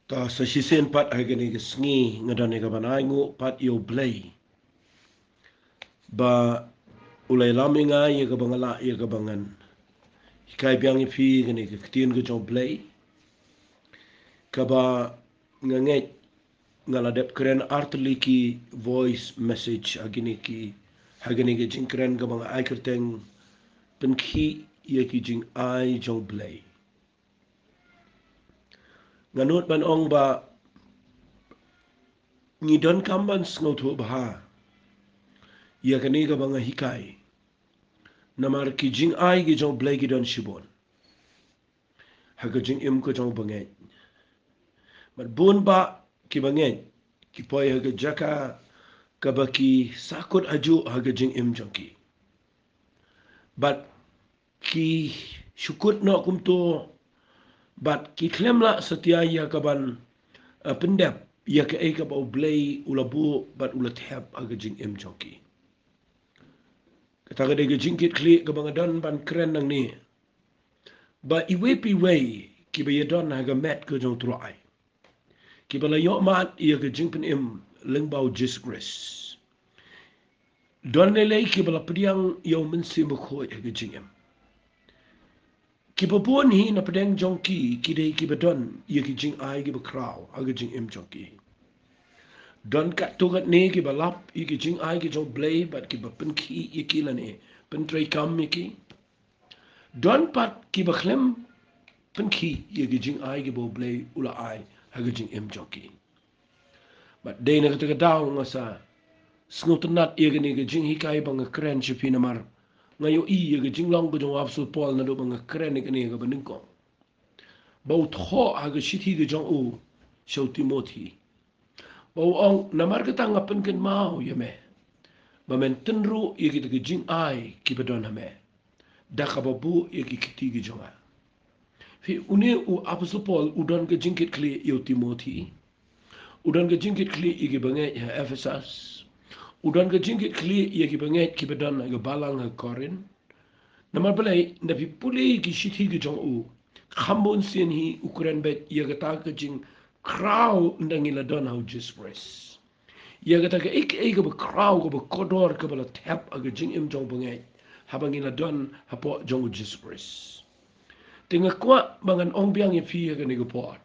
Ta sa sisen pat agani ke sngi ngadane ka banai ngu pat yo Blei ba ulai lami nga ye ka bangala ye ka bangan hikai biang fi gani ke ktien ke Jong Blei ka ba nganget ngaladep keren artli ki voice message agini ke jing keren ka bang ai kerteng Pynkhih ye ki jing ai Jong Blei nganut ban ong ba ngidon kamban snotho baha ia kani ka bang hikai namar ki jing ai ki Jong Blei ki don shibon haga jing im ko Jong banget mat bun ba ki banget ki poi haga jaka ka ba ki sakut aju haga jing im Jong ki bat ki syukut no kum to bat ki klem la setia ya kaban pendep ya ke ka ba Blei ulabu bat ulat heb haga jing im Jong ki kata ga jingkit kli ka bangadan ban keren nang ni ba iwe pi wei ki ba yadon haga met ko Jong truai ki bala yo mat ia ke jingpen im lengbau disgrace don lele ki bala pediang yo mensi mkhoi ke jingem ki babon hi na pedeng jongki ki dei ki badon ia ki jing ai ki bakraw aga jing im jongki don kat to kat ne ki balap ia ki jing ai ki Jong Blei bat ki bapen ki ia ki lane pen trei kam ki don pat ki bakhlem Pynkhih ia ki jing ai ki bo Blei ula ai aga jing im jongki but day na kata daw nga sa sngutenat ia gani ke jing hikai bang keren chipi namar ngayo i ia ke jing long ko Jong apsul pol na do bang keren ke ni ke beningko bau tho aga shithi ke Jong u shau Timothy bau ong namar kata ngapen ken mau ya me ba men tenru ia ke jing ai ki bedon me da ka babu ia ki kiti ke Jonga fi une u apsul pol udon ke jingkit kli yo Timothy udan ke jingkit kli igi banget ya Ephesus udan ke jingkit kli igi banget ki bedan ga balang ga Korin namar balai na pi puli ki shithi ki Jong u khambon sin hi Ukraine bet ya ga ta ke jing kraw ndangi la don how just press ya ga ta ke ik ba kraw go ba kodor ke bala tap aga jing im Jong banget habangi la don hapo Jong just press tinga kwa bangan ong biang ya fi ga ni go pot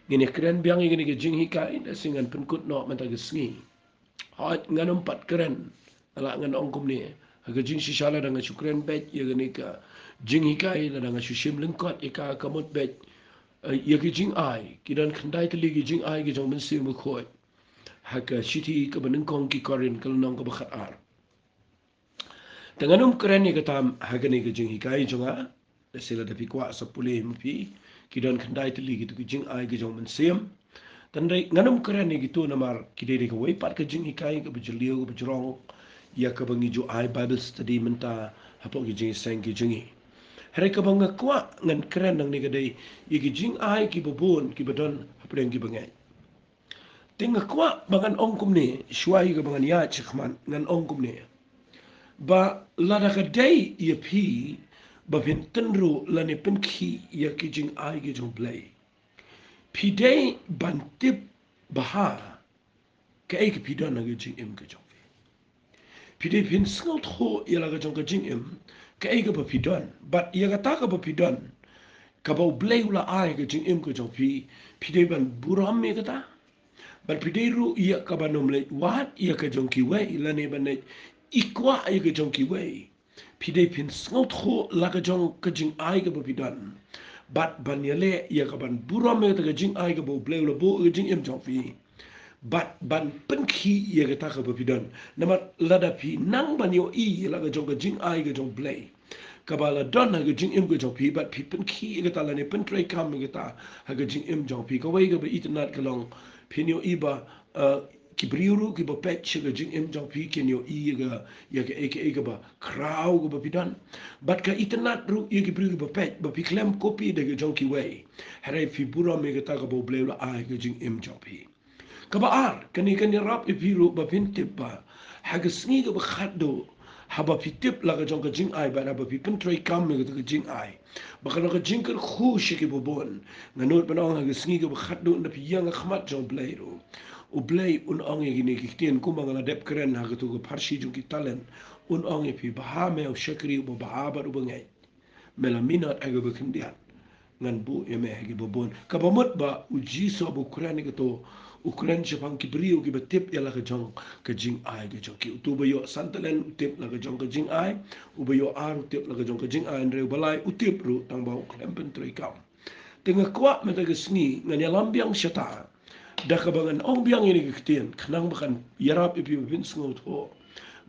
gini keren biang gini ke jing hikai da singan penkut no menta ke sngi hot ngan empat keren ala ngan ongkum ni ha jing shishala da ngashukren bet ya gini ka jing hikai da ngashishim lengkot ika kamut bet ya ke jing ai kidan khandai tali ke jing ai ke jong men sim khoi ha ka shiti ka beneng kong ki korin kal nong ka bakhat ar tanganum keren ni katam ha gini ke jing hikai jonga da sila da pikwa sa puli mpi kidan khandai tali gitu ke jing ai ke jong men sim tandai nganum keren ni gitu namar kidai ka wei pat ka jing hikai ka bejliu ka bejrong ya ka bangi ju ai bible study menta hapo ki jing sang ki jingi hari ka bang kwa ngan keren nang ni kadai ya ki jing ai ki bobon ki bedon hapren ki bangai tinga kwa bangan ongkum ni shwai ka bangan ya chikman ngan ongkum ni ba lada ka dai ya pi ba vin tenru lani Pynkhih ya ki jing ai ki Jong Blei pidei bantip baha ke ai ke pidon na jing im ke Jong pidei pin sngot ho ya la Jong ke jing im ke ai ke ba pidon but ya ga ta ka ba pidon ka ba Blei ula ai ke jing im ke Jong pidei ban buram me kata but pidei ru ya ka ba nom le wat ya ke Jong ki wei la ne ban ne ikwa ya ke Jong ki wei pidei pin sngot ho la ka Jong ke jing ai ke ba pidon bat ban yale ya ka ban buram me ta jing ai ka bo Blei ula bo jing im Jong bat ban Pynkhih ya ka ta ka ba pidon namat lada pi nang ban yo i la ka Jong ka jing ai ka Jong Blei ka ba la don ha ka jing im ka Jong bat pi Pynkhih ya ka ta la ne pen trei kam ka ta ha ka jing im Jong ka wei ka ba itnat ka long pin yo i ba ki briuru ki ba pet ka jing im Jong kin yo i ya ka ba kraw ka ba pidon bat ka itnat ru ya ki briuru ba pet ba pi klem kopi de ka Jong ki wei harai fi bura me ka ta ka bo Blei la ai ka jing im Jong kabaar kani rap ipiru ba pintip ba haga sngi ga bakhat do haba fitip la ka jong ka jingai ba haba pipin trei kam me ka jingai ba ka ka jingker khu shiki bobon nganut panong ha sngi ka khat do na pi yang khmat jong Blei ro u Blei un ong ye ni ki tien ku mangala dep kren ha ka tu ka parshi jong ki talent un ong ye pi ba me o shakri bo ba ba ru bangai melaminat aga ba kindian ngan bu eme hagi bobon kabamot ba uji so bu kurani ka to Ukraine Japan ki brio ki batip ya la ka jong ka jing ai ka jong ki tu ba yo santalen utip la ka jong ka jing ai u ba yo ar utip la ka jong ka jing ai andre balai utip ru tang ba klempen trei kam tenga kwa me ta gesni ngan ya lambiang shata da ka bangan ong biang ini ki tien khnang bakan yarap ipi bin sngot ho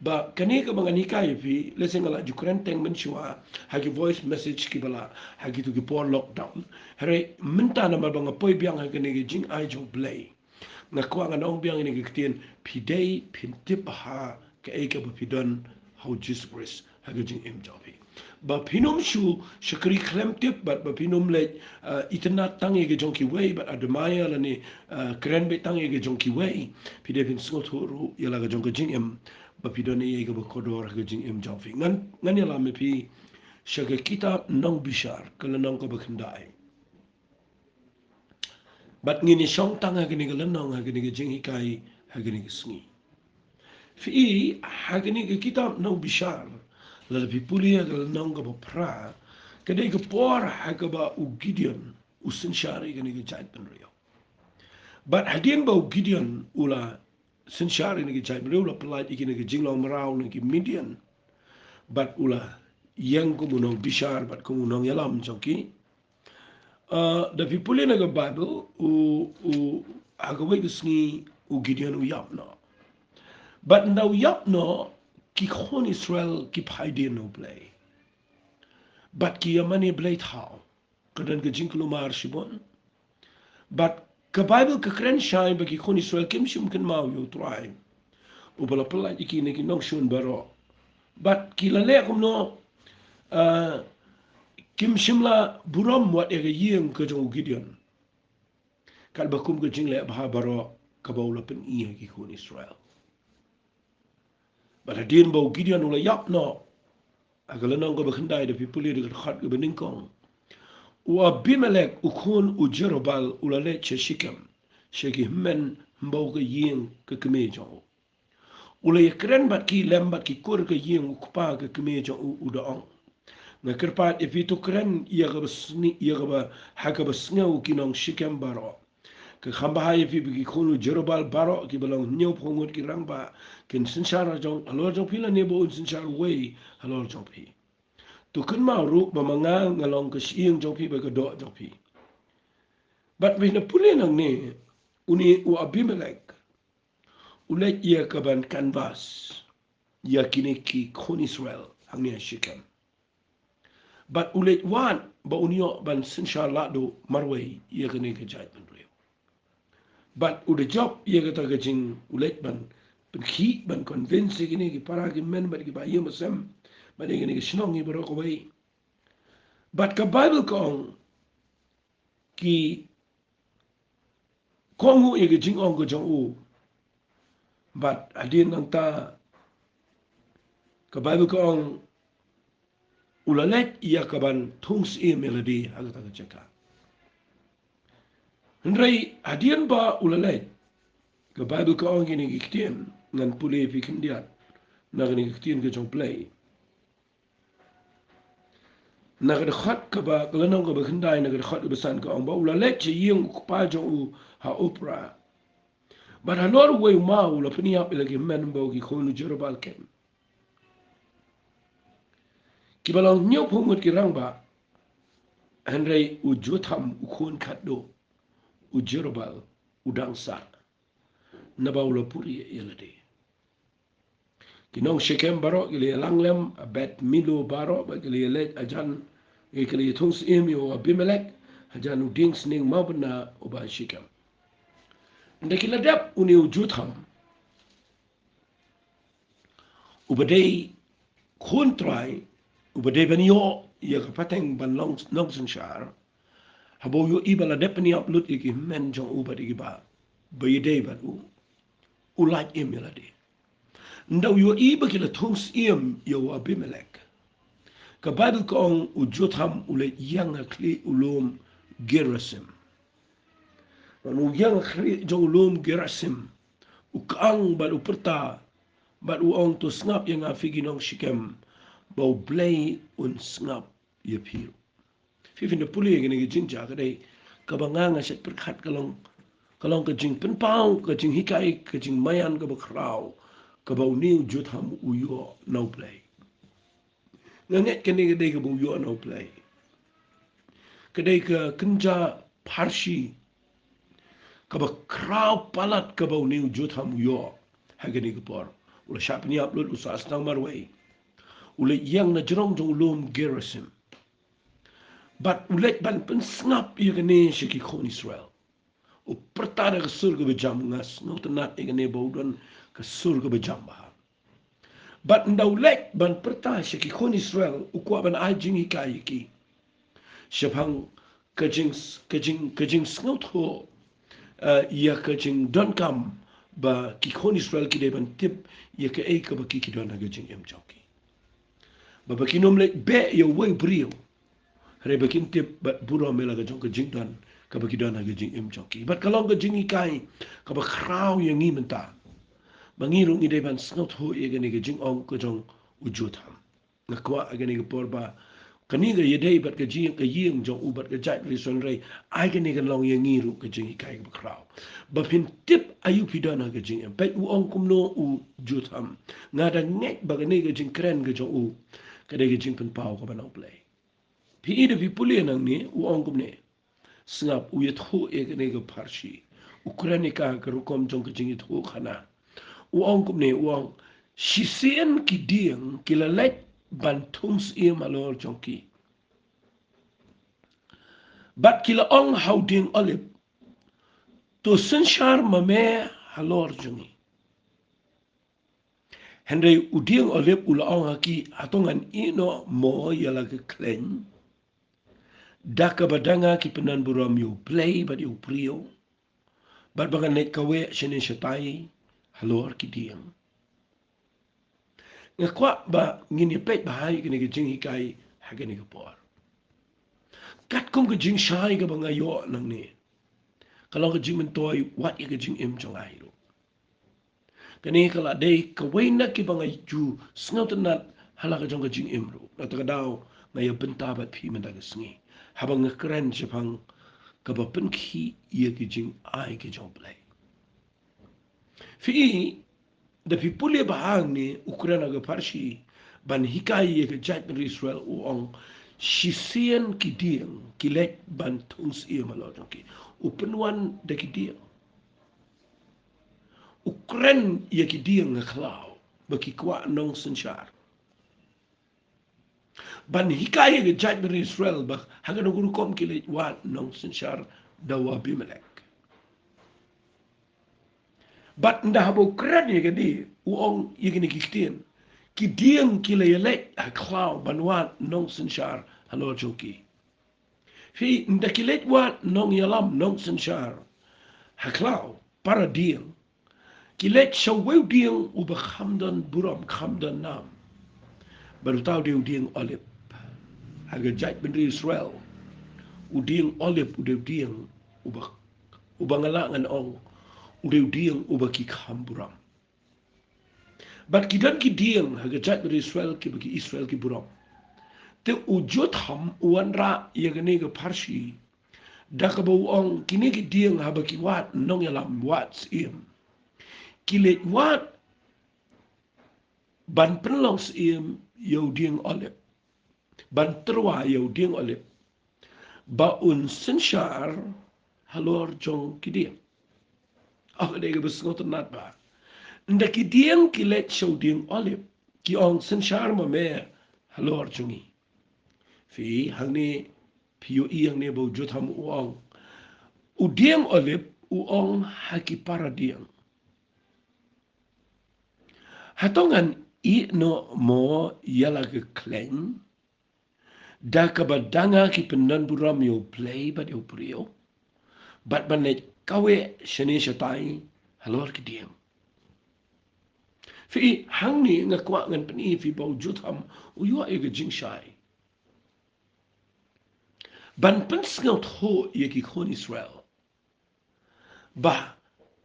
ba kani ka bangan hikai fi leseng ala Ukraine teng men shwa hagi voice message ki bala hagi tu ki por lockdown hare minta na ma banga poi biang hagi ni jing ai jong Blei nga kwa nga nong biang ini kitien pidei pintip ha ka eka ba pidon how Jesus Christ hagi jing im jobi ba pinom shu shakri klem tip ba pinom le itna tangi ge jong ki wei ba admire la ni kren be tangi ge jong ki wei pidei pin sngot ru yala ge jong ge jing im ba pidon ye ge ba kodor hagi jing im jobi ngan yala me pi shaka kitab nong bishar kala nong ko ba khandai bat ngini shong tang hagini ga lanong hagini ga jing hikai hagini ga sngi fi hagini ga kitab no bishar la fi pulia ga lanong ga pra kadai ga por hagaba u Gideon usin shari ga ni ga jait pen rio bat hadin ba u Gideon ula sin shari ni ga jait pen rio la pelai ikini ga jing long marau ni ga Midian bat ula yang ko munong bishar bat ko munong yalam chongki da fi puli na ga Bible u agawai ga sngi u Gideon u yap no but now yap no ki khon Israel ki phaide no Blei but ki yamani Blei thao kadan ga jinklu mar shibon but ka Bible ka kren shai ba ki khon Israel kim shim kan mau yo try u bala pala ki ne ki nong shun baro but ki la le kum no kim shimla buram wat ega yeng ka jong Gideon kal bakum ka jingle bha baro ka bawla pen i ki khon Israel but hadin baw Gideon ula yap no agala nang ka bakhandai da pipuli de khat ka beningkong u Abimelech u khon u Jerobal ula le che Shikem sheki men mbaw ka yeng ka keme jong ula yekren bat ki lem bat ki kur ka yeng u kpa ka keme jong u daong na kerpat efitu kren ia ka basni ia ka haka basngau kinong Shikem baro ke khamba hai fi bi khonu Jerobal baro ki balong nyau phongot ki rangba ken sinshara jong alor jong pila ne bo sinshar wei alor jong pi tu kun ma ru ba manga ngalong ke sieng jong pi ba ka do jong pi but we na pule nang ne uni u Abimelech ulet ia ka ban canvas ia kini ki khon Israel hangnya Shikem but ulet wan ba unio ban sinshar la do marwei ia kene ke jai pen but udah job ia kata kecing ulet ban Pynkhih ban convince gini ki para ki men ban ki bayi masam ban gini ki snong ni bro ko bai but ka Bible kong ki kongu ia ki jing ong ko jong u but adin nang ta ka Bible kong ulalet ia ka ban thungs e melody agata ka cheka Ndrai adin ba ulalet ka Bible ka ong gini ki kitien ngan pule fi kindiat na gini ki kitien ka jong Blei na ga khat ka ba lanong ka ba khandai na ga khat ka san ka ong ba ulalet che yeng ku pa jong u ha opera but hanor we ma ula pini ap lagi men bo ki khonu Jerobal ken ki balong nyo phomut ki rangba Henry u jotham u khon khat do u Jerobal u dangsa na ba ula puri yelade kinong Shikem baro gili langlem abet milo baro ba gili let ajan gili thungs imi o Abimelech ajan u ding sning mabna o ba Shikem ndekila dap uni u jotham u badai khon trai u badai banyo ya ka pateng ban long sanshar habo yo ibala depni upload iki men jong u badigi ba bayide ba u like emilade Ndau yo iba kila thungs iem yo Abimelech. Ka Bible ko ang ujotham ule yang akli ulum Gerasim. Anu yang akli jong ulum Gerasim. Ukang bal uperta bal uong to snap yang afiginong Shikem bau Blei un snap ye piu. Fifin de puli yang ni jinja kadai kabanganga set perkat kalong ka jing penpau ka jing hikai ka jing mayan ka bakrau ka bau niu jotham uyo no Blei. Nganget kene kadai ka bau uyo no Blei. Kadai ka kenja parsi ka bakrau palat ka bau niu jotham uyo hagani ka por. Ula siapa ni upload usa astang marway. Ula yang na jerong jong lom Gerasim. But ulet ban pen snap ia kene shiki kon Israel. O pertada ke surga bejam ngas no tenat ia kene baudon ke surga bejam bah. But ndau let ban perta shiki kon Israel ukwa ban ajing hikai ki. Shapang kajing snot ho ia kajing don kam ba ki kon Israel ki de ban tip ia ke ka ba ki don kajing em joki. Ba kinom let be ia wei brio. Reba kintip bat buro mela ka jong ka jing dan ka bagi dan ka jing im joki bat kalong ka jing ikai ka ba kraw yang ngi menta mangirung ide ban snot ho ye gani ka jing ong ka jong ujutam na kwa agani ka porba kani ga yedei bat ka jing jong u bat ka jai li son rei ai gani ka long yang ngiru ka jing ikai ka kraw ba pin tip ayu pidana ka jing em pet u ong kum no u jutam ngada ngek ba gani ka jing kren ka jong u ka de ka jing pen pau ka ban Blei. Pi ida pi puli nang ni uong kum ne sngap u yet ho e gane ga parshi Ukrainika ka rukom jong ka jingit ho khana uong kum ne uong shisien ki dieng ki la let ban tungs e malor jong ki bat ki la ong how ding olip to senshar mame halor jongi Henry udieng olip ula ong haki atongan ino mo yala ke klen Daka badanga ki penan buram yu Blei bad yu prio. Bad bagan net kawe sinin shatai halor ki diang. Nga kwa ba ngini pet bahai kini ki jing hikai hagani ka por. Kat kong ka jing shai ka banga yo nang ni. Kalau ka jing mentoy wat ya ka jing im chong airu. Kani kala day kawe na ki banga ju snautanat hala ka jong ka jing imru. Nata ka daw ngaya bentabat pi mendaga sengi. Habang ngekeren sepang kaba Pynkhih ia ki jing ai ki jong Blei. Fi da pi puli bahang ni Ukraina ke parsi ban hikai ia ke jait dari Israel uong sisian ki dieng ki let ban tungs ia malodong ki upenuan da ki dieng. Ukraina ia ki dieng ngaklau baki kwa nong sensyar. Ban hikaya ke jat dari Israel bah hagan guru kom kilit wat nong sensyar dawa Abimelech. Bat nda habo kran ye gadi uong ye gini kistien ki dieng kila yelek haklau ban wat nong sensyar halor joki. Fi nda kilit wat nong yalam nong sensyar haklau para dieng kilit shawew dieng uba khamdan buram khamdan nam baru tahu dia dieng olip harga jat bendera Israel udieng olip udieng ubah ngalangan ong udieng ubah ki kamburam bat kidan ki dieng harga jat bendera Israel ki bagi Israel ki buram te ujut ham uan ra ia gani ke parsi dah ke bau ong kini ki dieng haba ki wat nong yalam wat sim kilet wat ban penlong sim yau dieng olip ban terwa yau dieng olip baun sensyar halor jong kidieng. Ada ke besngot nat ba. Nda kidieng kilet show dieng olip ki ong sensyar mame halor jongi. Fi hang ni piu iang ni bau jut ham uong. Udieng olip uong haki para dieng. Hatongan I no mo yala ke kleng da kabadanga ki penan buram yo Blei bad yo prio bat banet kawe shani shatai halor ki dieng Fi hang ni ngakwa ngan peni fi bau jutham uyo e ga jingshai. Ban pen sngaut ho ye ki khon Israel. Bah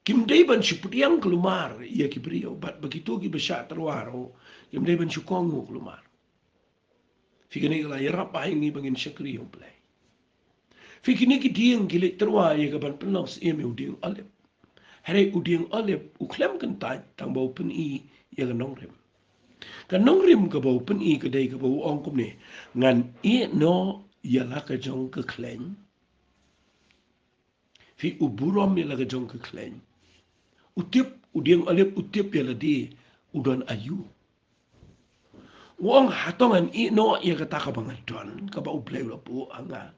kim dei ban shupriang kelumar ye ki brio bat begitu ki besya terwaro kim dei ban shukongu kelumar. Fi kini la yarap ngi bangin syakri yo Blei. Fi kini ki dieng ki le terwa ye ka ban penlos e me uding alep. Hare uding alep u klem kan tai tang bau pen I ye ka nong rem. Ka nong rem ka bau pen I ka dei ka bau ong kum ne ngan e no ya la ka jong ka kleng. Fi uburom ya la ka jong ka kleng. Utip uding alep utip ya la di udon ayu. Wong hatongan I no ya ka ta ka bangan don ka bau Blei la pu anga.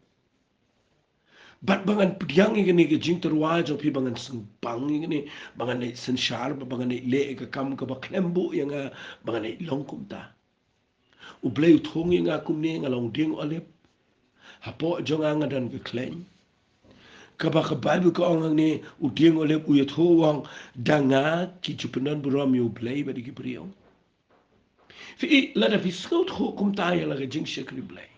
Bat bangan pediang ini ke jing terwa jo pi bangan sembang ini bangan ni sensyar bangan ni le ke kam ke bak lembu yang bangan ni longkum ta. U Blei thong yang kum ni ngalong ding olep. Hapo jong anga dan ke kleng. Ka ba ka Bible ka ong ni u ding olep u yetho wang danga ki chupenan buram yu Blei ba di ki priong. Fi la da fi skot ho kum ta ya la ke jing shekri Blei.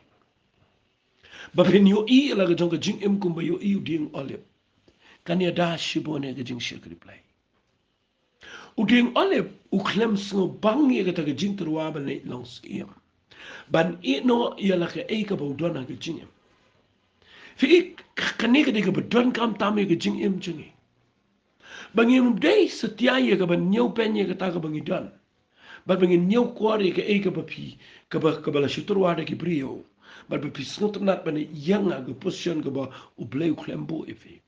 Ba pen yo I la ke jong ke jing im kum ba yo I u ding olep. Kan ya dah shibone ke jing shekri Blei. Uding olep uklem sngo bang ye kata ke jing terwa ban le long skiem. Ban no ya la ke e ka bodona ke jing em. Fi kani ke de ke bodon kam tam ye ke jing em jingi. Bangin dei setia ye ke ban nyau pen ye kata ke bangi don. Ban bangin nyau kwari ke e ka bapi ke ba la shiturwa de ke brio. Ban bapi sngo tnat ban yang ke position ke ba u Blei uklem bo efi.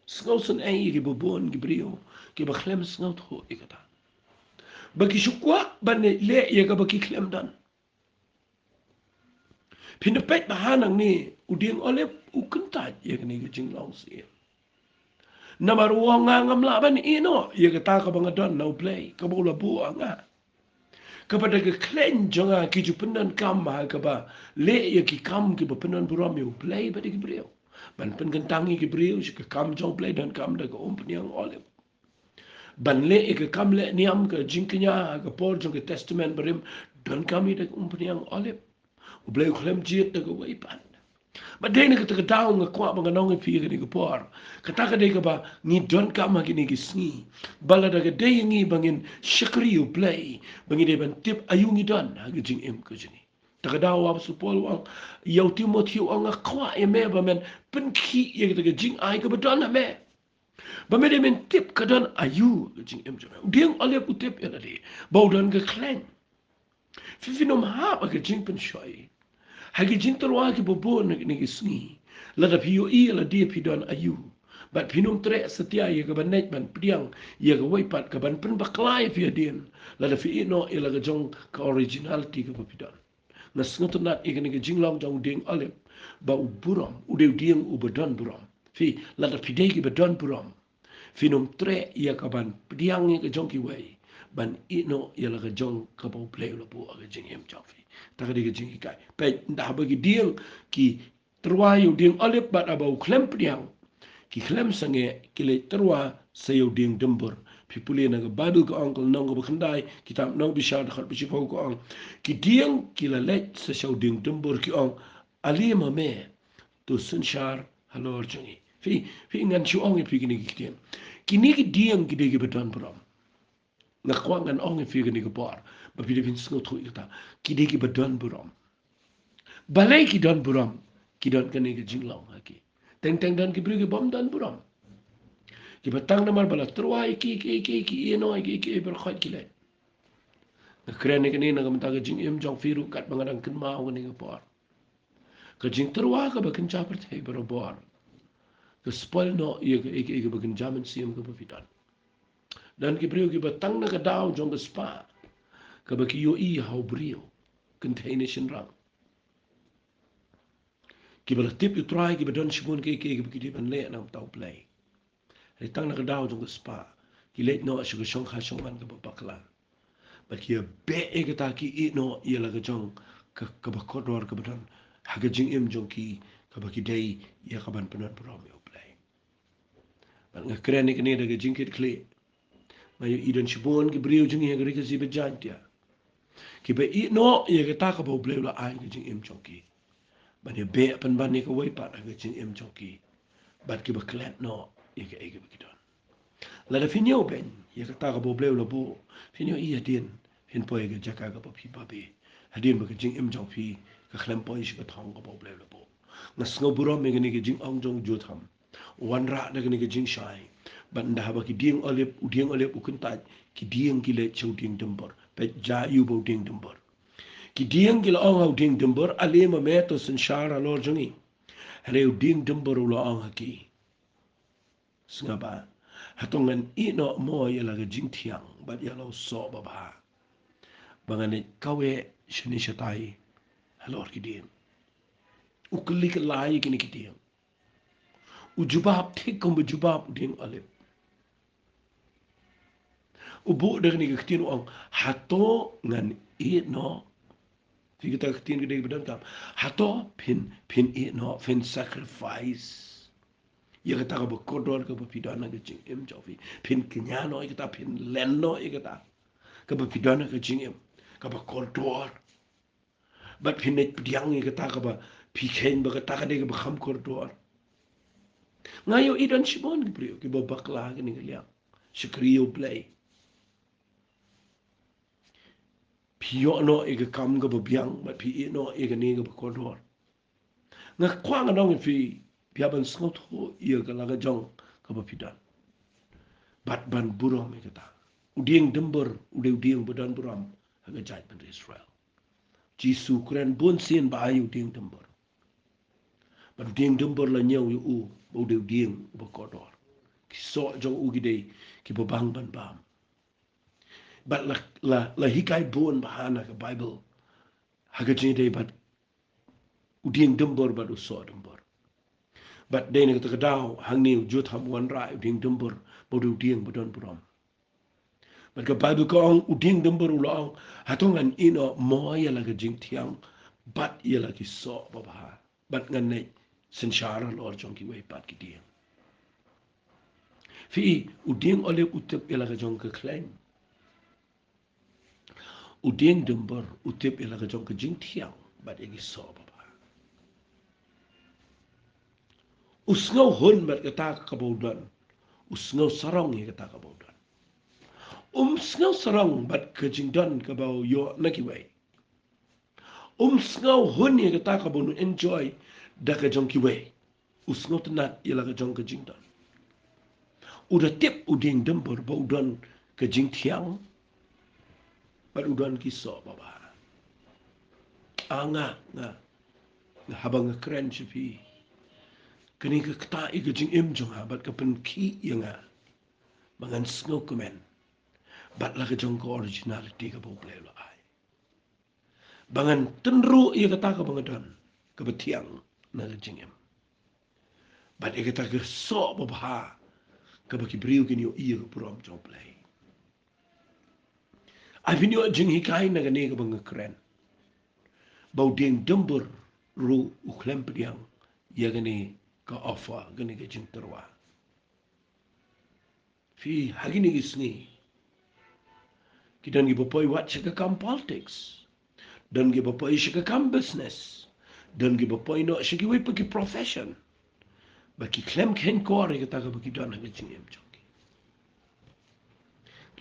Sngo sen e ke bobon ke brio ke ba klem sngo tho e kata. Bagi syukwa ban le ye ka bagi klem dan. Pinapet bahanang ni uding olep ukentat ye kini ke jing long si. Namar wong ngam la ban ino ye ka ta ka bangadon na Blei ka bola bu anga. Kepada ke klen jonga ki jupendan kam ma ka ba le ye ki kam ki bepenan buram ye Blei ba ki brio. Ban pen kentangi ki brio si ka kam jong Blei dan kam da ka yang olep. Ban le ke kam le niam ke jingknya ke Paul jong ke testament berim dan kami de yang olip u Blei klem jiet de we pan ba de ne ke te daw nga kwa ba nong fi ke ke por ka ta ka de ke ba ni don kam ma ni ke sni bala de ke de ngi bangin shakri u Blei bangi de ban tip ayungi don ha ke jing em ke jini ta ka daw wa su Paul wa yau Timothy wa nga kwa e me ba men Pynkhih ye ke jing ai ke ba don me. Bamede men tip kadan ayu jing em jame. Ding ale utip ya tadi. Bau dan ke kleng. Fifinom ha ba ke jing pen shoy. Hagi jing terwa ke bobo ne ke sngi. La da pio I la dia pi dan ayu. Bat pinom tre setia ye ke banet ban priang ye ke waipat ke ban pen baklai fi din. La da fi no ila ke jong ke originality ke papidan. Na sngoto nat e ke jing long jong ding ale ba u buram u de ding u badan buram. Fi la da pidei ke badan buram. Finom tre ia kaban pediang ke jong ki wei ban ino ia la jong ka bo Blei la bu aga jing em jafi ta ga de jing kai pe nda ba ki dieng ki terwa yu ding alip bat abau klem pediang ki klem sange ki le terwa se yu ding dembur pi puli na ga Bible ko uncle nong ba khandai kitab nong bi sha khat bi shi ko ong ki dieng ki la le se shau ding dembur ki ong ali ma me tu sun shar halor jungi fi ngan chu ong fi kini ki kini ki diang ki degi bedan bram na kwangan ong fi kini ki par ba fi fin sngo thu ita ki degi bedan bram balai ki dan bram ki dan kani ki jinglang haki teng teng dan ki bri ki bom dan bram ki batang na mar bala terwai ki eno ki ber khat ki le na kren ni na gamta ki jing em jong firu kat bangadang kin ma ngani ki par ka jing terwa ka ba kin cha per thei ber bor ke spoil no ye bakin jamin siam ke bafitan dan ki brio ki batang na ka daw jong ke spa ka baki yo I how brio containation rang ki bala tip you try ki badan shibun ke baki di ban le na tau Blei ai tang na ka daw jong ke spa ki let no ashu shong kha shong man ka bakla baki be e ka ta ki I no ye la ka jong ka ba kodor ka badan ha ka jing em jong ki ka baki dei ya ka ban panan prom yo Blei nga kren ni daga jingkit kle Ngayon idan sibon ki brio jing yang rika si bejan dia. Ki be I no ia kita ka bo bleu la ai ki jing em chongki. Ban ye be pan ban ni ka wei pat ka jing em chongki. Bat ki ba klet no ia ka ege ba kidon. La da finyo ben ia kita ka bo bleu la bo. Finyo ia din fin po ia ka jaka ka bo pi ba be. Hadin ba ka jing em chongki ka klem po ia ka thong ka bo bleu la bo. Ngas ngo burom me ni ka jing ong jong ju tham. Wan ra da ni ka jing shai. Ban dah ba ki dieng olip ukuntai ki dieng ki le chau dieng dembor pe ja yu bo dieng dembor ki dieng ki la ong hau dieng dembor ale ma me to sen shara lor jongi hale u dieng dembor la ong haki sngaba hatongan I no mo ya la jing thiang ba ya lo so ba ba bangane kawe shini shatai halor ki dieng u klik lai ki ni ki dieng u jubab thik kom jubab dieng olip ubu dah ni ketin ong hato ngan I no fi kita ketin gede bedan kam hato pin I no pin sacrifice ya kata ka kodor ka pidana ke jing em jofi pin kenyano kita pin lenno kita ka pidana ke jing em ka kodor bat pin net piang kita ka pikhen ba kata ka de ka kham kodor ngayo idan shimon gibrio ki bakla ke ni liang shikriyo Blei Pio no ega kam ga biang ma pi no ega ne ga kodor nga kwang no fi pia ban snot ho ia ga la jong ka ba pidan bat ban burom ega ta uding dembor uding badan buram ga jai ban Israel jisu kren bon sin ba ayu ding dembor ba ding dembor la nyau yu u ba uding ba kodor ki so jong u gidei ki ba bang ban bam but la hikai bon bahana ka Bible haga jinde but uding dembor but uso dembor but dei ne ka daw hangni jut ham wan ra uding dembor bodu uding bodon brom but ka Bible ko ang uding dembor ulang hatongan ino moya la jing tiang but ia la ki so babaha but ngan ne senshara lor jong ki wei pat ki ding fi uding ole utep ia la jong ka claim uding dembor utep ia la jong ka jing tiang but igi so usngau hun mat kata kabaudan usngau sarong ye kata kabaudan snau sarong bat kejingdan kabau yo nakiway snau hun ye kata kabau enjoy da ka jong kiway usngau tenat ye la ka jong kejingdan udah tip uding dembor baudan kejing tiang bat udan kiso baba anga nga habang keren sipi kini ka kata i kejing im jong ha bat ka Pynkhih yang ha mangan snau kemen bat la ka jong ko originality ka bau Blei lo ai bangan tenru ia kata ka bangadan ka betiang na ka jingem bat ia kata ka so babha ka baki briu kini o ia ka puram jong Blei ai vinyo jing hikai na ka ne ka banga keren bau ding dembur ru uklem pediang ia ka ne ka offer ka ne ka jing terwa fi hagini gisni kita ngi bapoi wat shika kam politics dan gi bapoi shika kam business dan gi bapoi no shiki we paki profession baki klem ken kore kita ka baki dan ngi jingem joki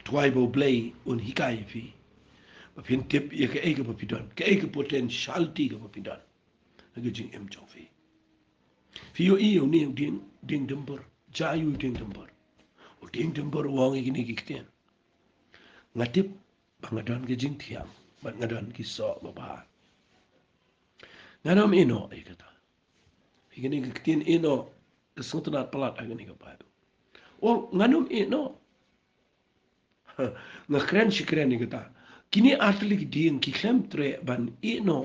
tuai bo Blei un hikai fi ba pin tip ye ka ega bapi dan ka ega potentiality ka bapi dan ngi jingem joki fi yo i yo ni ding dembor jayu ding dembor o ding dembor wong ini kikten ngatip bangadan ke jing tiang bat ngadan ki so baba nganam ino ai kata higini kitin ino kesutanat pelat agani ka Bible o nganum ino ngakren shikren ni kata kini atli ki ding ki klem tre ban ino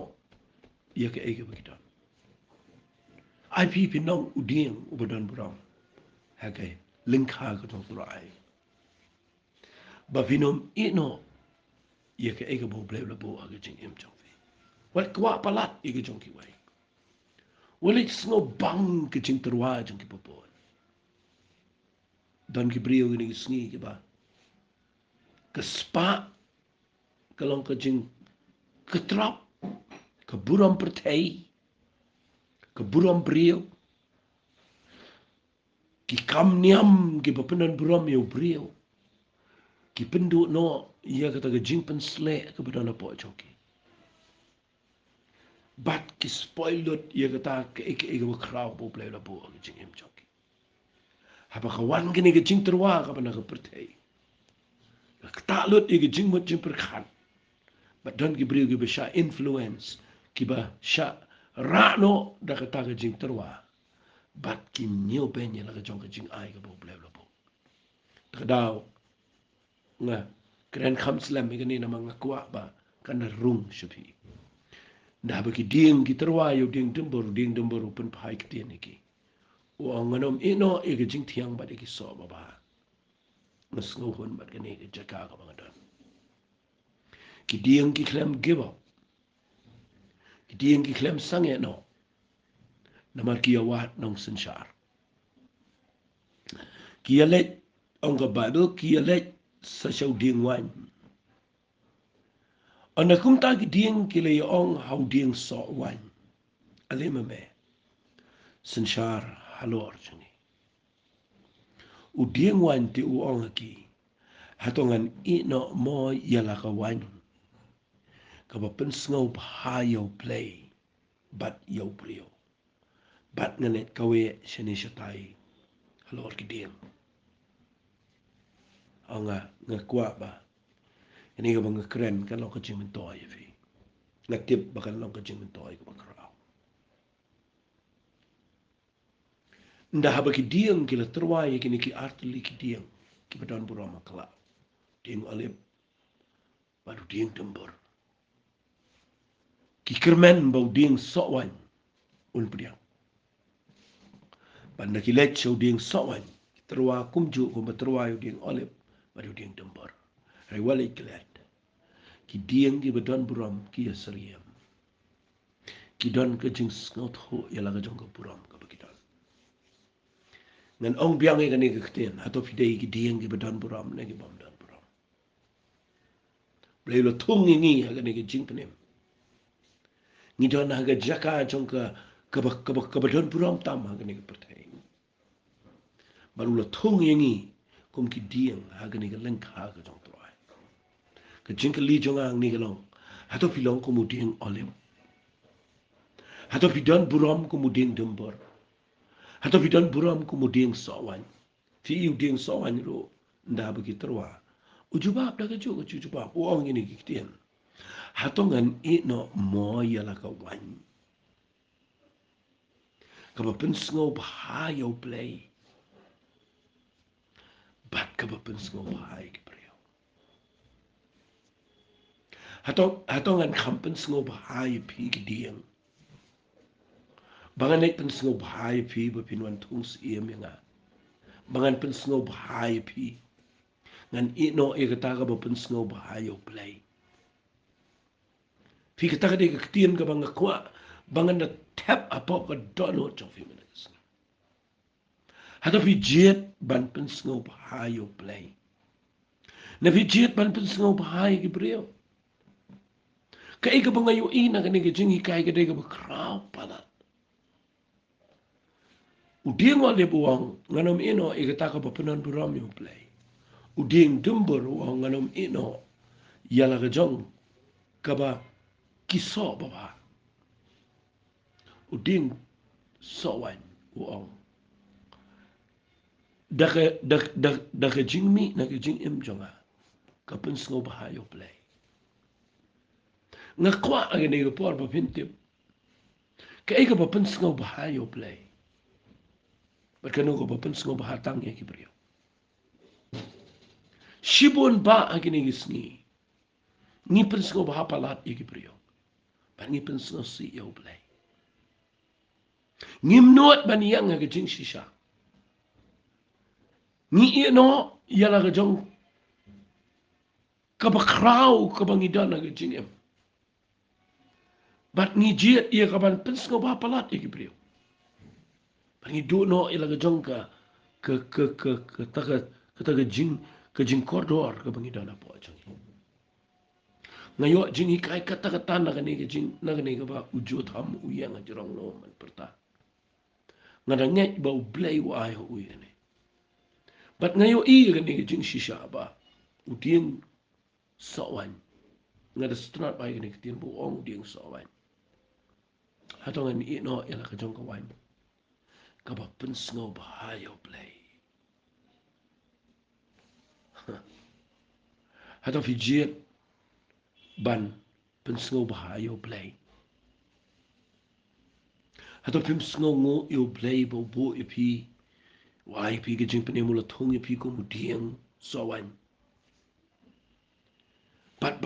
ya ke ege begitu ai pi pinong uding ubadan buram hagai lingkha ka tong turai ba vinom ino ia ke ega bo Blei la bo aga jing em jong fi wat kwa palat ega jong ki wai wali sno bang ke jing terwa jong ki popon dan ki brio ni sngi ke ba ke spa kalong ke jing ketrap ke buram pertai ke buram brio ki kam niam ki bapenan buram yo brio ki pendu no ia kata ke jing pen sle ke bedana po joki bat ki spoiled ia kata ke krau po play la po ke jing em joki haba kawan kini ke jing terwa ka bana ke pertai tak lut ia ke jing mot jing perkhan but don ki brio ki besha influence ki ba sha rano da kata ke jing terwa bat ki nyo penye la ke jong ke jing ai ke po play la po kadao nga kren kham slam mi gani na mga kwa ba kana rung shupi nda ba ki ding ki terwa yo ding dembor open pai ki tian ki o nganom ino e ke jing thiang ba de ki so ba ngas ngo hon ba gani ke jaka ka ba dan ki ding ki klem give up ki ding ki klem sange no na mar ki awat nong sanshar ki alet ong ka bible ki alet sa shaw ding wan ana kum ta ki ding ki le ong how ding so wan alema me sanshar halor chani u ding wan ti u ong ki hatongan ino mo yala ka wan ka ba pen sngo ha yo play bat yo brio bat nganet kawe shani shatai halor ki ding anga nga kwa ba ini ka bang keren kan lo ka jing toy fi ngatip bakal lo ka jing toy ka bakrao nda haba ki ding ki la terwai ki ni ki artli ki ding ki badan burama kala ding alip baru ding tembor ki kermen bau ding sowan un priang banda ki let show ding sowan terwa kumju ko terwa ding alip baru ding tembor ai wali klet ki ding ki badan buram ki asriyam ki don ka jing sngot ho yala ka jong ka buram ka bakidan ngan ong biang e kani ka kten hato fidei ki ding ki badan buram ne ki bam dan buram Blei lo thung ngi ha kani ki jing penem ni don ha ga jaka jong ka badan buram tam ha kani ka pertai baru lo thung ngi kum ki ding ha kani ka leng ha ka jong troai ka jing ka li jong ang ni ka long hato pilong ko mu ding olim hato pidan buram ko mu ding dembor hato pidan buram ko mu ding sawan fi yu ding sawan ro nda ba ki terwa ujubab da ka jo ka ujubab o ang ni ki tien hato ngan ino mo yala ka wan ka ba pen sngo ba yo play bat ka ba pen sngo ba ki prio hato ngan kampen sngo ba pi ki ding bangan nek pen sngo ba pi ba pinwan tungs iem nga bangan pen sngo ba pi ngan ino e kata ka ba pen sngo ba yo play fi kata ka de ka tien ka bang kwa bangan na tap apop ka dono chong fi minutes hata fi jet ban pen sngo ba yo play na fi jet ban pen sngo ba ki brio ka e ka bang yo ina ka ne ka jingi kai ka de ka ba kraw pala uding wale buang nganom ino e kata ka ba penan buram yo play uding dembor wang nganom ino yala ka jong ka ba kiso baba uding sowan uong daka jing mi na ka jing im jonga ka pen sngo ba yo play nga kwa agene ka por ba pintip ka e ka ba pen sngo ba yo play berkano ka ba pen sngo ba tang ye ki brio shibon ba agene gisni ni pen sngo ba palat ye ki brio ba ni pen sngo si yo play ngim not ban yang ga jing shisha ni ino yala ga jong ka ba kraw ka ba ngidan ga jing em bat ni jet ia ka ban pen sngo ba palat ye ki brio ba ni do no ila ga jong ka ta ga jing ke jing koridor ke bangi dana po jangi ngayo jing hikai kata-kata nagani ke jing nagani ke ba ujo tham uyang ajrong no man perta ngadangnya bau Blei wa ai ho uyane bat ngayo I gani ke jing shisha ba uding sawan ngada strat ba gani ke tin bu ong uding sawan hatongan I no ila ke jong kawan ka ba pensngo ba hayo Blei hato fijiet ban pensngo ba hayo Blei hato pensngo ngo yo Blei bo bo ipi wai pi ke jing pene mula thong ipi ko mudiang sawan but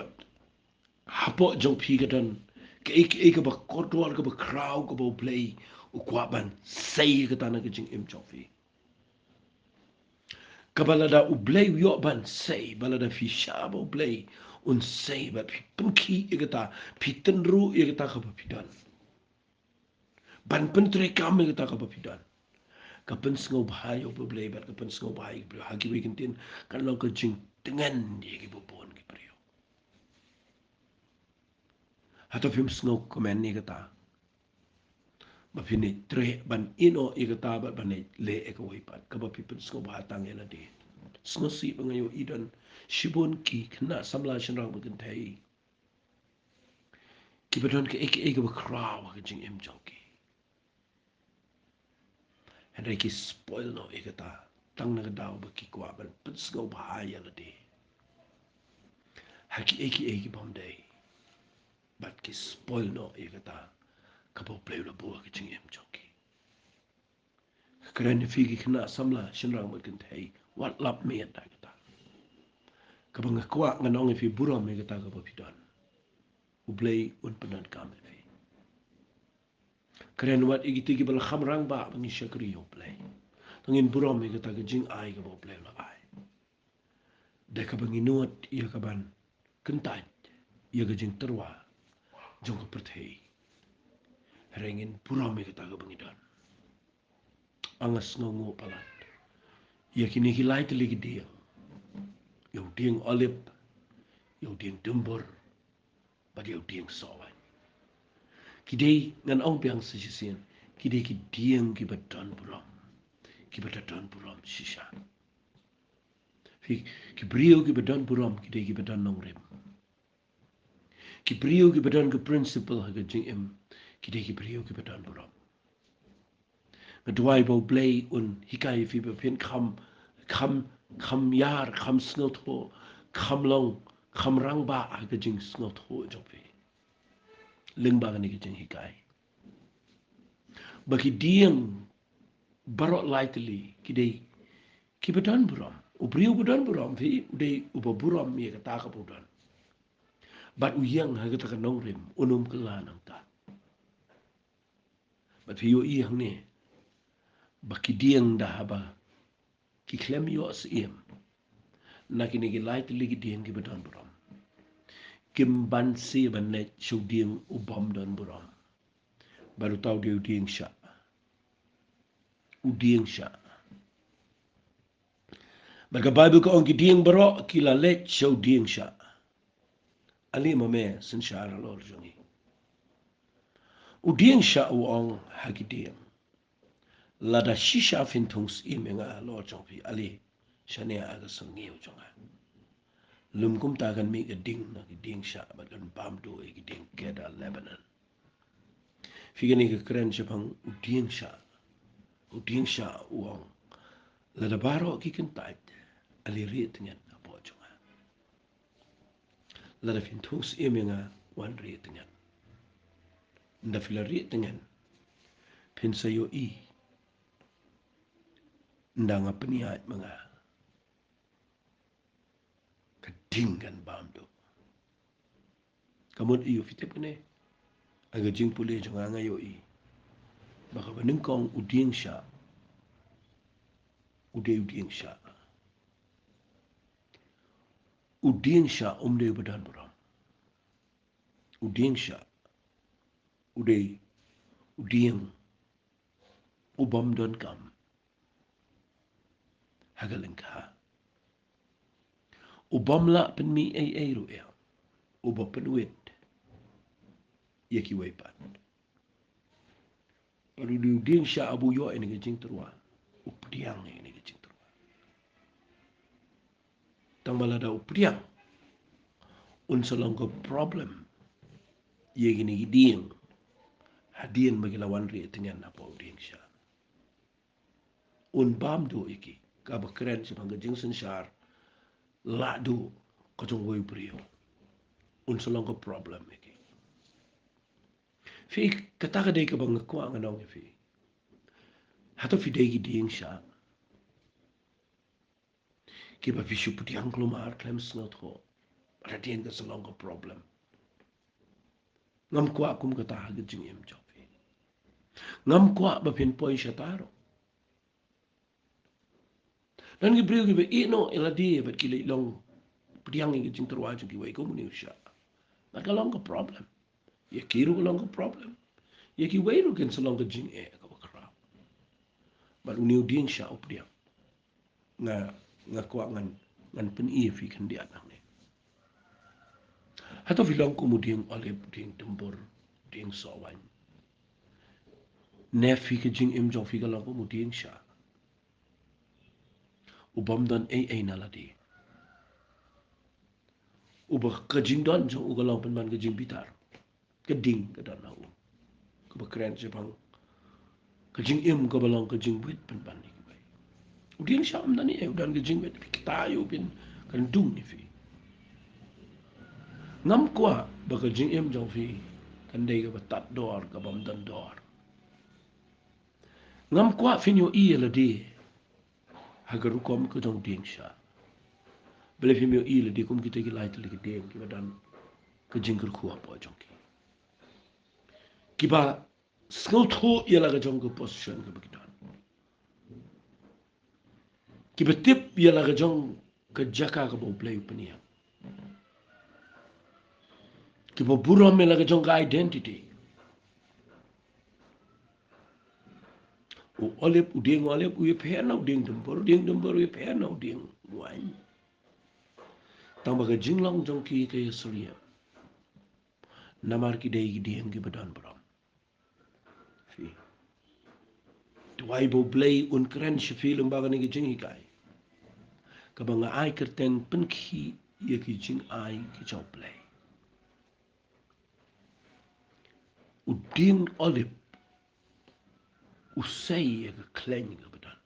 hapo jong pi ke dan ke ba koridor ke ba crowd ke ba Blei u kwa ban sei ke tanah ke jing im chofi kabalada u Blei yo ban sei balada fi shabo Blei un sei ba pi Pynkhih igata pi tenru igata ka ba pidan ban pentre kam igata ka ba pidan ka pensngo bhayo ba Blei ba ka pensngo bhai bro hagi we kintin kan lo ka jing dengan ye ki bo bon ki brio hato film snow komen ni kata ba fini tre ban ino igata ba banai le e ko hipat ka ba pipin snow ba tang ela de snow si ba ngayo idan shibon ki khna samla shinrang ba kan thai ki ba don ke ek ba kraw ka jing em jonki and ki spoil no igata tang na daw ba ki kwa ban pin snow ba ela de haki ek bom day but ki spoil no igata ka ba play la bo ka jing em jonki keren figi khna samla shinrang ba kan thai what love me at ta kabang kwa nganong fi buram me kata ka papidan u Blei un penan kam fi keren wat igiti ki bal khamrang ba bangi shakri u Blei tangin buram me kata ka jing ai ka Blei la ai de ka bangi nuat ia ka ban kentai ia ka jing terwa jong ka perthei rengin buram me kata ka bangi dan angas ngongo palat ia kini hilai teli ki dia yo ding olip yo ding dumbur bagi yo ding sawan kidei ngan ong biang sisien kidei ki dieng ki badan buram ki badan buram shisha fi ki brio ki badan buram kidei ki badan nong rem ki brio ki badan ke principle ha jing em kidei ki brio ki badan buram medwai bo Blei un hikai fi be pen kham yar kham snot ho kham long kham rang ba ha jing snot ho jong fi ling ba ni ki jing hikai bagi dieng barok lightly kidei ki badan buram ubriu badan buram fi udei uba buram ye kata ka budan bat uyang ha kata ka nongrim unum kala nang ta bat fi yo I hang ne baki dieng da haba ki klem yo sim na kini ki lightly ki dieng ki badan buram kim ban se ban ne chu dieng ubam dan buram baru tau dia dieng sha udieng sha Baga Bible ko ang gidieng baro kila let show dieng sha. Ali mame sin sha ra lor jongi. Udieng sha uong hagidieng. Lada shisha fintungs imenga lor jongi ali shane aga sangiyo jonga. Lum kum ta kan mi geding na gidieng sha bagan bam do e gidieng keda Lebanon. Figani ke keren sepang udieng sha. Udieng sha uong. Lada baro ki kentait ali ri tengen apo jonga. Lada fintungs imenga wan ri tengen. Nda filari tengen pensa yo I nda nga peniat mga kadinggan bamdo kamot iyo fitip kene aga jing pule jonga nga yo I baka baningkong udieng sha udieng sha udieng sha umde badan buram udieng sha udieng ubam don kam hagalengka Ubamla pen mi ay ru ya. Uba penuit ya ki wepan. Paru di ding sha abu yo ini ke jing terwa. Upriang ini ke jing terwa. Tang balada upriang. Un salong problem. Ye gini ding. Hadian bagi lawan ri dengan apa ding sha. Un bam do iki. Kaba keren sebang ke jing sensar. La do kajong wei brio. Un salong problem iki. Fi kata ka dei ka bang ko ang anong fi. Hato fi dei ding sha. Ki ba fi shu puti ang klumar klem snot ho. Radien ka salong problem. Ngam kwa kum kata ha jing em jo fi. Ngam kwa ba pin poi sha taro. Dan ki brio ki ba ino eladi ba ki le long puti ang ki jing terwa jing ki wei ko muni sha. Ba ka long problem. Ye kiru ka long problem. Ye ki wei ru ken salong ka jing e ka ba kra. Ba uniu ding sha upriang. Nga kwa ngan pen i fi kan dia nang ne. Hato filong ko muding olip ding tembur ding sawan. Ne fi ke jing im jong fi ka long ko muding sha. Ubam dan ay naladi. Ubah ke jing don jong uga long pen man ke jing bitar. Ke ding ke dan nau. Ke bakren sepang ke jing im ke balong ke jing wit pen ban ni. Uding sha am dan ni udan ke jing wit kita yu pin kan dung ni fi. Ngam kwa baka jing im jong fi kan dei ka batat dor ka bam dan dor. Ngam kwa fin yo i la di hagar kom ko jong ding sha. Bele fin yo i la di kom kita ki lai tli ki ding ki badan ka jing kar khu apa jong ki. Ki ba skol tho ya la ka jong ko position ka bakidan. Ki ba tip ya la ka jong ka jaka ka bo Blei pania. Ki ba buram ya la ka jong ka identity. O olip uding olip uye pena uding dembor uye pena uding wan. Tang baga jinglong jong ki ke surya. Namar ki dei ding ki badan bram. Fi. Tuai bo Blei un kren shi film baga ni ki jingi kai. Ka banga ai kerteng Pynkhih ye ki jing ai ki chau Blei. Uding olip usai ye ka kleng ka badan.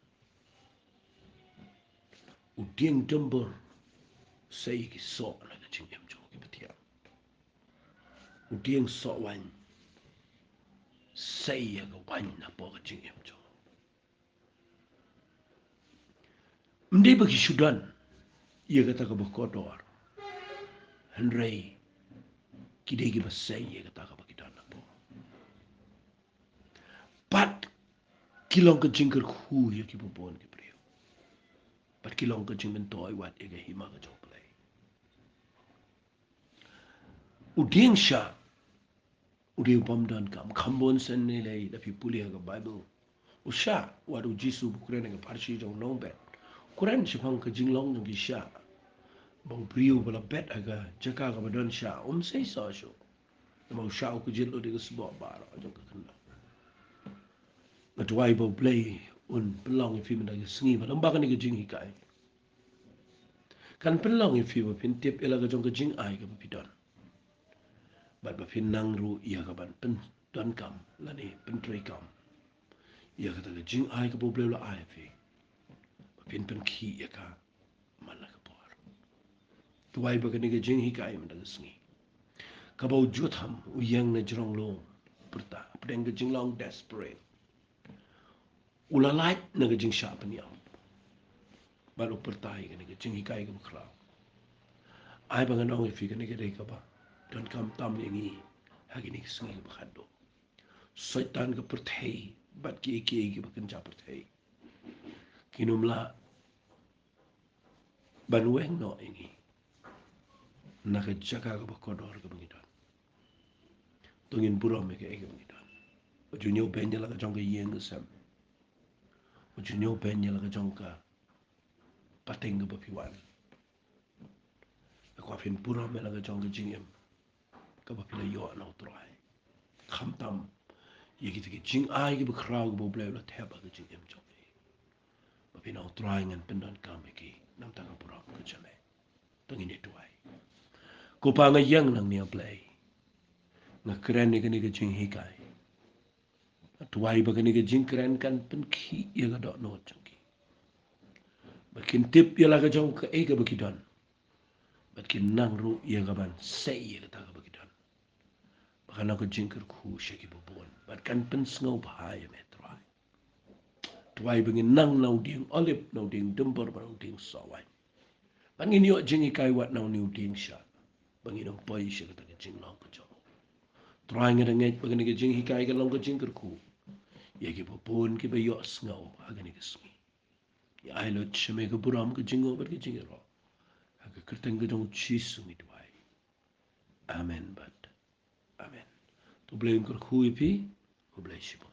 Uding dembor say ki so na ka jing em jong ki batia. Uding so wan say ye ka wan na po ka jing em jong. Mdi bagi Sudan, ia kata ke berkodor. Henry, kidai ki basai ia kata ke bagi dana po. Pat kilong ke jingker khu ia ki bubon ki priyo. Pat kilong ke jing mentoi wat ia ke hima ke jong Blei. Uding sya, uding pamdan kam kambon sen nilai dapi pulih ke Bible. Usya, wadu Jisu bukuren ke parsi jong nombet. Kuran sipang ke jinglong jong ki sya. Bang priu bala bet aga jaka ka badan sya say so syo. Mau sya ku jil ode ke sebab bar jong ka kena. Matuai bo Blei un pelong fi menda ke sengi ba lambak ni ke jing hikai. Kan pelong fi ba pin tip ela ke jong ke jing ai ke pidan. Bat ba pin nang ru ia ka ban pen don kam lani pen trei kam. Ia kata ke jing ai ke bo Blei la ai fi. Pin Pynkhih ia ka mana ke por. Tuai ba ke ni ke jing hikai menda ke sengi. Kabau jutham uyang na jrong long perta pedeng ke jinglong desperate. Ulalait na ke jing sya penyam. Baru pertai ke ni ke jing hikai ke bekra. Ai bangan ong fi ke ni ke dei ka ba. Dan kam tam yangi hagi ni ke sengi ke bekhado. Syaitan ke pertai bat ki ke bekenja pertai. Kinumla banweng no yangi. Na ke jaga ke bekodor ke bengidan. Tungin buram ke bengidan. Ujunyo benja la ke jong ke yeng ke sem. Ujunyo benja la ke jong ka pateng ke bapiwan. Ko fin pura me la jong ke jing em ka ba pila yo na trai kham tam ye ki jing ai ki ba krau bo ble la the ba ke jing em jong ba pin au trai ngan pen don kam ki nam ta ka pura ke chame tang ni tuai ko pa nga yang nang ni Blei nga kren ni ke jing hi kai tuai ba ke jing kren kan Pynkhih ye ga do no jong ki ba kin tip ye la ka jong ka e ka ba ki don ba kin nang ru ye ga ban sei ye ta ka ba ki don Bakana ko jinker ku shaki bubon. But kan pen snow bahaya me try. Try bengin nang nau ding olip nau ding dumper nau ding sawai. Bangin yo jingi kai wat nau niu ding sha. Bangin ang poi sha kata ke jing long ko jo. Try ngada ngai bangin ke jing hikai ke long ko jinker ku. Ye ki bubon ki ba yo snow agani ke smi. Ya ai lo chame ke buram ke jingo ber ke jingero. Aga kerteng ke dong chisu mi tuai. Amen but. Amen. Tu blame kur hui pi, ku blame shibo.